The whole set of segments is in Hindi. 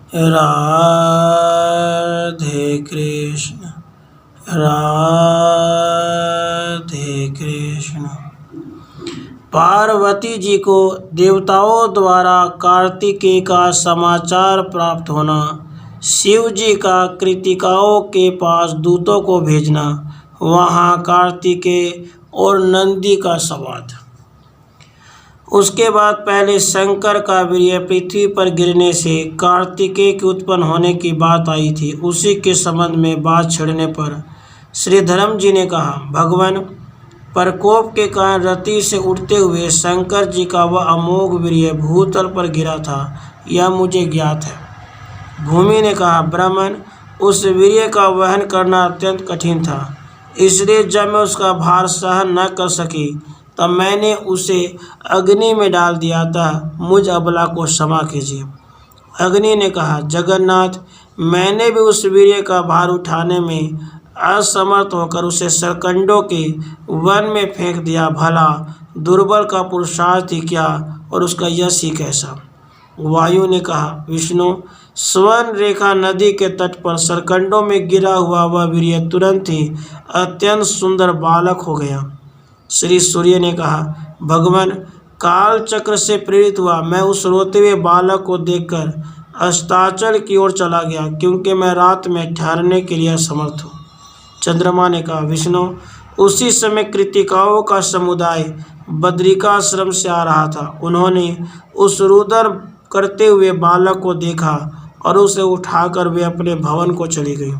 राधे कृष्ण राधे कृष्ण। पार्वती जी को देवताओं द्वारा कार्तिकेय का समाचार प्राप्त होना, शिव जी का कृतिकाओं के पास दूतों को भेजना, वहाँ कार्तिकेय और नंदी का संवाद। उसके बाद पहले शंकर का वीर्य पृथ्वी पर गिरने से कार्तिकेय के उत्पन्न होने की बात आई थी। उसी के संबंध में बात छिड़ने पर श्री धर्म जी ने कहा, भगवान, प्रकोप के कारण रति से उठते हुए शंकर जी का वह अमोघ वीर्य भूतल पर गिरा था, यह मुझे ज्ञात है। भूमि ने कहा, ब्राह्मण, उस वीर्य का वहन करना अत्यंत कठिन था, इसलिए जब मैं उसका भार सहन न कर सकी तब मैंने उसे अग्नि में डाल दिया था, मुझ अबला को क्षमा कीजिए। अग्नि ने कहा, जगन्नाथ, मैंने भी उस वीर्य का भार उठाने में असमर्थ होकर उसे सरकंडों के वन में फेंक दिया। भला दुर्बल का पुरुषार्थ ही क्या और उसका यश ही कैसा। वायु ने कहा, विष्णु, स्वर्ण रेखा नदी के तट पर सरकंडों में गिरा हुआ वह वीर्य तुरंत ही अत्यंत सुंदर बालक हो गया। श्री सूर्य ने कहा, भगवान, काल चक्र से प्रेरित हुआ मैं उस रोते हुए बालक को देखकर अस्ताचल की ओर चला गया, क्योंकि मैं रात में ठहरने के लिए असमर्थ हूँ। चंद्रमा ने कहा, विष्णु, उसी समय कृतिकाओं का समुदाय बद्रिकाश्रम से आ रहा था। उन्होंने उस रुदन करते हुए बालक को देखा और उसे उठाकर वे अपने भवन को चली गई।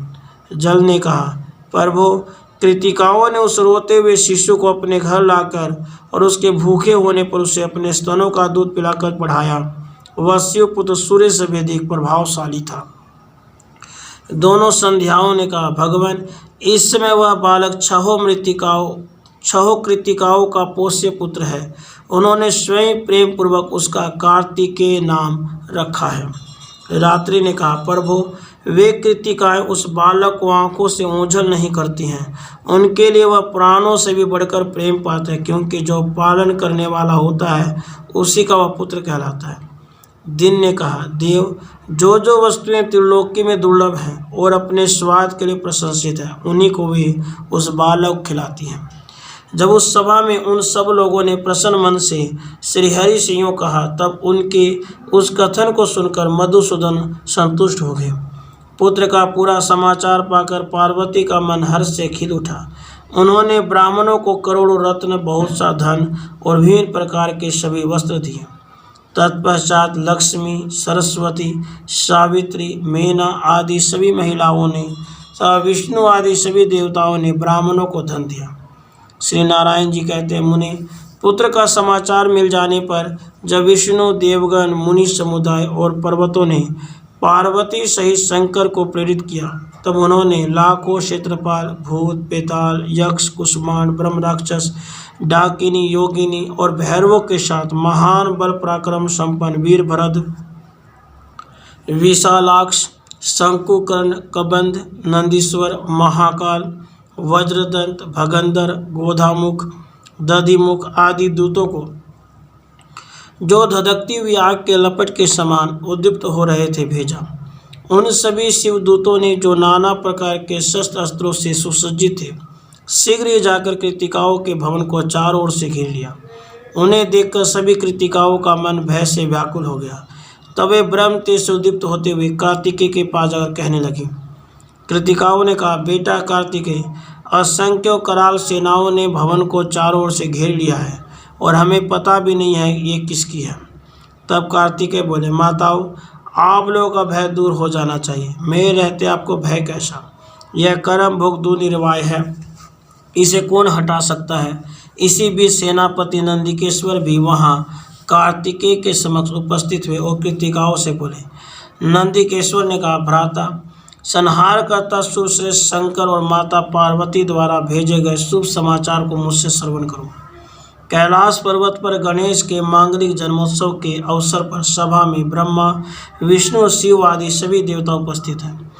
जल ने कहा, प्रभु, कृतिकाओं ने उस रोते हुए शिशु को अपने घर लाकर और उसके भूखे होने पर उसे अपने स्तनों का दूध पिलाकर पढ़ाया। वह शिवपुत्र सूर्य से भी अधिक प्रभावशाली था। दोनों संध्याओं ने कहा, भगवान, इस समय वह बालक छहों कृतिकाओं का पोष्य पुत्र है। उन्होंने स्वयं प्रेम पूर्वक उसका कार्तिकेय नाम रखा है। रात्रि ने कहा, प्रभु, वे कृतिकाएं उस बालक को आंखों से ओझल नहीं करती हैं, उनके लिए वह प्राणों से भी बढ़कर प्रेम पाता है, क्योंकि जो पालन करने वाला होता है उसी का वह पुत्र कहलाता है। दिन ने कहा, देव, जो जो वस्तुएं त्रिलोकी में दुर्लभ हैं और अपने स्वाद के लिए प्रशंसित है, उन्हीं को भी उस बालक को खिलाती हैं। जब उस सभा में उन सब लोगों ने प्रसन्न मन से श्रीहरि से यूँ कहा, तब उनके उस कथन को सुनकर मधुसूदन संतुष्ट हो गए। पुत्र का पूरा समाचार पाकर पार्वती का मन हर्ष से खिल उठा। उन्होंने ब्राह्मणों को करोड़ों रत्न, बहुत सा धन और विभिन्न प्रकार के सभी वस्त्र दिए। तत्पश्चात लक्ष्मी, सरस्वती, सावित्री, मेना आदि सभी महिलाओं ने तथा विष्णु आदि सभी देवताओं ने ब्राह्मणों को धन दिया। श्री नारायण जी कहते हैं, मुनि, पुत्र का समाचार मिल जाने पर जब विष्णु, देवगण, मुनि समुदाय और पर्वतों ने पार्वती सहित शंकर को प्रेरित किया, तब उन्होंने लाखों क्षेत्रपाल, भूत, पेताल, यक्ष, कुष्मांड, ब्रह्म राक्षस, डाकिनी, योगिनी और भैरवों के साथ महान बल पराक्रम संपन्न वीरभद्र, विशालाक्ष, शंकुकर्ण, कबंध, नंदीश्वर, महाकाल, वज्रदंत, भगंदर, गोधामुख, दधिमुख आदि दूतों को, जो धधकती हुई आग के लपट के समान उद्दीप्त हो रहे थे, भेजा। उन सभी शिवदूतों ने, जो नाना प्रकार के शस्त्र अस्त्रों से सुसज्जित थे, शीघ्र ही जाकर कृतिकाओं के भवन को चारों ओर से घेर लिया। उन्हें देखकर सभी कृतिकाओं का मन भय से व्याकुल हो गया। तब वे ब्रह्म तेज से उद्दीप्त होते हुए कार्तिकेय के पास जाकर कहने लगी। कृतिकाओं ने कहा, बेटा कार्तिकेय, असंख्यों कराल सेनाओं ने भवन को चारों ओर से घेर लिया है और हमें पता भी नहीं है ये किसकी है। तब कार्तिकेय बोले, माताओं, आप लोगों का भय दूर हो जाना चाहिए। मेरे रहते आपको भय कैसा? यह कर्म भोग दुर्निर्वाह है, इसे कौन हटा सकता है। इसी बीच सेनापति नंदिकेश्वर भी वहाँ कार्तिकेय के समक्ष उपस्थित हुए और कृतिकाओं से बोले। नंदिकेश्वर ने कहा, भ्राता, संहार करता सुश्रेष्ठ शंकर और माता पार्वती द्वारा भेजे गए शुभ समाचार को मुझसे श्रवण करो। कैलाश पर्वत पर गणेश के मांगलिक जन्मोत्सव के अवसर पर सभा में ब्रह्मा, विष्णु, शिव आदि सभी देवता उपस्थित हैं।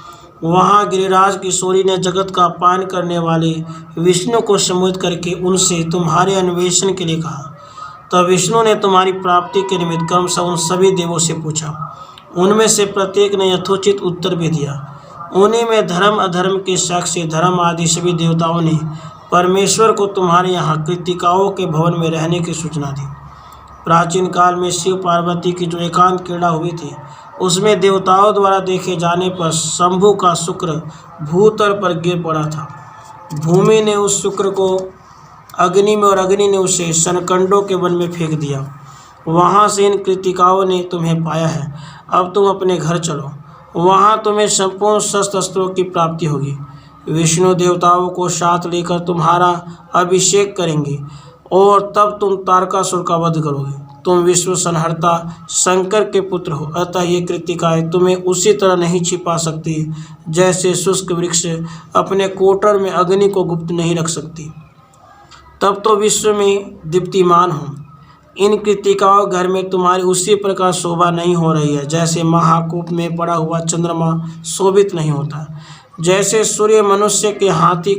वहाँ गिरिराज किशोरी ने जगत का पान करने वाले विष्णु को सम्बोधित करके उनसे तुम्हारे अन्वेषण के लिए कहा। तब विष्णु ने तुम्हारी प्राप्ति के निमित्त क्रमशः उन सभी देवों से पूछा। उनमें से प्रत्येक ने यथोचित उत्तर भी दिया। उन्हीं में धर्म अधर्म के साक्षी धर्म आदि सभी देवताओं ने परमेश्वर को तुम्हारे यहाँ कृतिकाओं के भवन में रहने की सूचना दी। प्राचीन काल में शिव पार्वती की जो एकांत क्रीड़ा हुई थी, उसमें देवताओं द्वारा देखे जाने पर शंभु का शुक्र भूतल पर गिर पड़ा था। भूमि ने उस शुक्र को अग्नि में और अग्नि ने उसे सनकंडों के वन में फेंक दिया। वहाँ से इन कृतिकाओं ने तुम्हें पाया है। अब तुम अपने घर चलो, वहाँ तुम्हें संपूर्ण शस्त्र की प्राप्ति होगी। विष्णु देवताओं को साथ लेकर तुम्हारा अभिषेक करेंगे और तब तुम तारकासुर का वध करोगे। तुम विश्व संहर्ता शंकर के पुत्र हो, अतः ये कृतिकाएँ तुम्हें उसी तरह नहीं छिपा सकती जैसे शुष्क वृक्ष अपने कोटर में अग्नि को गुप्त नहीं रख सकती। तब तो विश्व में दीप्तिमान हो। इन कृतिकाओं घर में तुम्हारी उसी प्रकार शोभा नहीं हो रही है जैसे महाकूप में पड़ा हुआ चंद्रमा शोभित नहीं होता। जैसे सूर्य मनुष्य के हाथी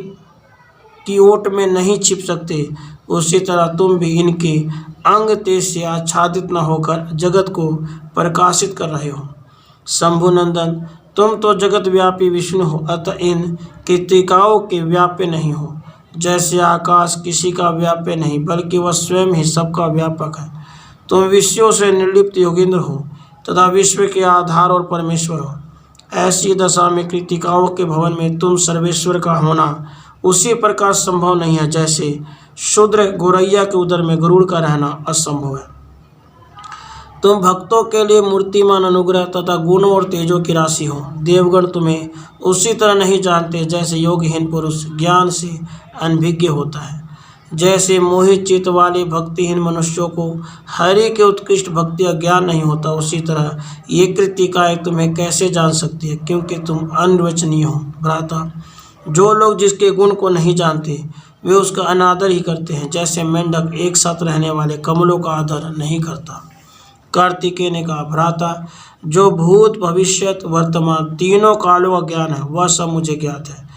की ओट में नहीं छिप सकते, उसी तरह तुम भी इनके अंग तेज से आच्छादित न होकर जगत को प्रकाशित कर रहे हो। शंभुनंदन, तुम तो जगत व्यापी विष्णु हो, अतः इन कृतिकाओं के व्याप्य नहीं हो। जैसे आकाश किसी का व्याप्य नहीं बल्कि वह स्वयं ही सबका व्यापक है। तुम विषयों से निर्लिप्त योगेंद्र हो तथा विश्व के आधार और परमेश्वर हो। ऐसी दशा में कृतिकाओं के भवन में तुम सर्वेश्वर का होना उसी प्रकार संभव नहीं है जैसे शूद्र गोरैया के उदर में गरुड़ का रहना असंभव है। तुम भक्तों के लिए मूर्तिमान अनुग्रह तथा गुणों और तेजों की राशि हो। देवगण तुम्हें उसी तरह नहीं जानते जैसे योगहीन पुरुष ज्ञान से अनभिज्ञ होता है। जैसे मोहित चित्त वाले भक्तिहीन मनुष्यों को हरि के उत्कृष्ट भक्ति अज्ञान नहीं होता, उसी तरह ये कृतिकाएँ तुम्हें कैसे जान सकती है, क्योंकि तुम अनिर्वचनीय हो। भ्राता, जो लोग जिसके गुण को नहीं जानते वे उसका अनादर ही करते हैं, जैसे मेंढक एक साथ रहने वाले कमलों का आदर नहीं करता। कार्तिकेय ने कहा, भ्राता, जो भूत भविष्यत वर्तमान तीनों कालों का ज्ञान है वह सब मुझे ज्ञात है।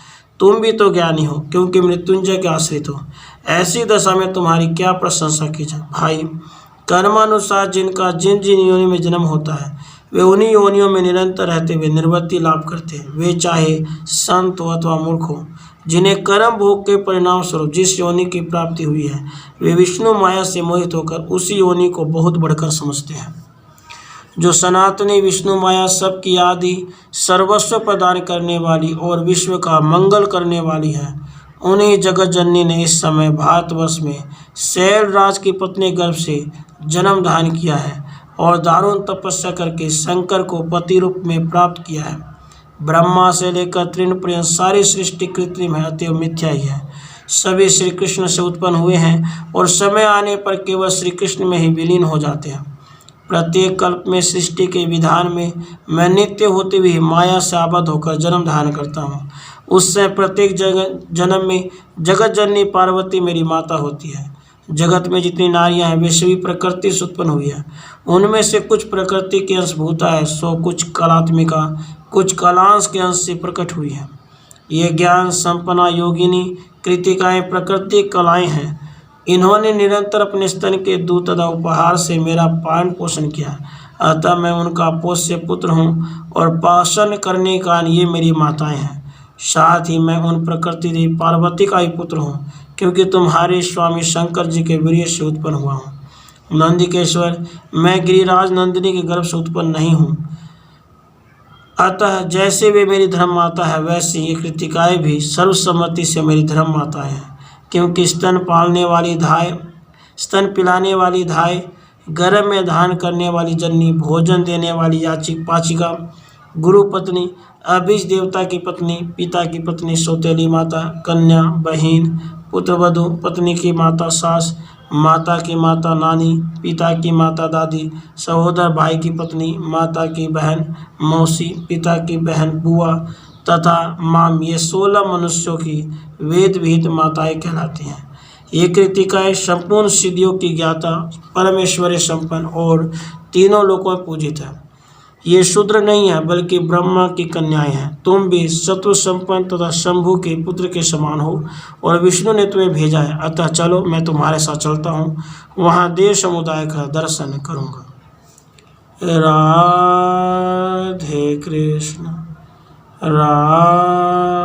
तुम भी तो ज्ञानी हो क्योंकि मृत्युंजय के आश्रित हो। ऐसी दशा में तुम्हारी क्या प्रशंसा की जाए। भाई, कर्मानुसार जिनका जिन जिन योनि में जन्म होता है वे उन्हीं योनियों में निरंतर रहते हुए निर्वृत्ति लाभ करते हैं। वे चाहे संत हो अथवा मूर्ख हो, जिन्हें कर्म भोग के परिणाम स्वरूप जिस योनि की प्राप्ति हुई है वे विष्णु माया से मोहित होकर उसी योनि को बहुत बढ़कर समझते हैं। जो सनातनी विष्णु माया सबकी आदि सर्वस्व प्रदान करने वाली और विश्व का मंगल करने वाली है, उन्हीं जगत जननी ने इस समय भारतवर्ष में शैलराज की पत्नी गर्भ से जन्म धारण किया है और दारुण तपस्या करके शंकर को पति रूप में प्राप्त किया है। ब्रह्मा से लेकर तृण पर्यंत सारी सृष्टि कृत्रिम है, अतएव मिथ्या ही है। सभी श्री कृष्ण से उत्पन्न हुए हैं और समय आने पर केवल श्री कृष्ण में ही विलीन हो जाते हैं। प्रत्येक कल्प में सृष्टि के विधान में मैं नित्य होते हुए माया से आबद्ध होकर जन्म धारण करता हूँ। उससे प्रत्येक जन्म में जगत जननी पार्वती मेरी माता होती है। जगत में जितनी नारियां हैं वे सभी प्रकृति से उत्पन्न हुई है। उनमें से कुछ प्रकृति के अंशभूता है, सो कुछ कलात्मिका, कुछ कलांश के अंश से प्रकट हुई है। ये ज्ञान संपन्ना योगिनी कृतिकाएँ प्रकृति कलाएँ हैं। इन्होंने निरंतर अपने स्तन के दूध तथा उपहार से मेरा पालन पोषण किया, अतः मैं उनका पोष्य पुत्र हूँ और पालन करने का ये मेरी माताएं हैं। साथ ही मैं उन प्रकृति देवी पार्वती का ही पुत्र हूँ, क्योंकि तुम्हारे स्वामी शंकर जी के वीर्य से उत्पन्न हुआ हूँ। नंदिकेश्वर, मैं गिरिराज नंदिनी के गर्भ से उत्पन्न नहीं हूँ, अतः जैसे वे मेरी धर्म माता है वैसे ये कृतिकाएँ भी सर्वसम्मति से मेरी धर्म माता हैं। क्योंकि स्तन पिलाने वाली धाय, गर्भ में धारण करने वाली जननी, भोजन देने वाली याचिक पाचिका, गुरु पत्नी, अभिज देवता की पत्नी, पिता की पत्नी, सौतेली माता, कन्या, बहन, पुत्रवधू, पत्नी की माता सास, माता की माता नानी, पिता की माता दादी, सहोदर भाई की पत्नी, माता की बहन मौसी, पिता की बहन बुआ तथा माम, ये 16 मनुष्यों की वेद विहित माताएं कहलाती हैं। ये कृतिकाएँ संपूर्ण सिद्धियों की ज्ञाता, परमेश्वरी संपन्न और तीनों लोकों में पूजित है। ये शूद्र नहीं है बल्कि ब्रह्मा की कन्याएं हैं। तुम भी सत्व संपन्न तथा शंभु के पुत्र के समान हो और विष्णु ने तुम्हें भेजा है, अतः चलो मैं तुम्हारे साथ चलता हूँ, वहाँ देव समुदाय का दर्शन करूँगा। राधे कृष्ण राधे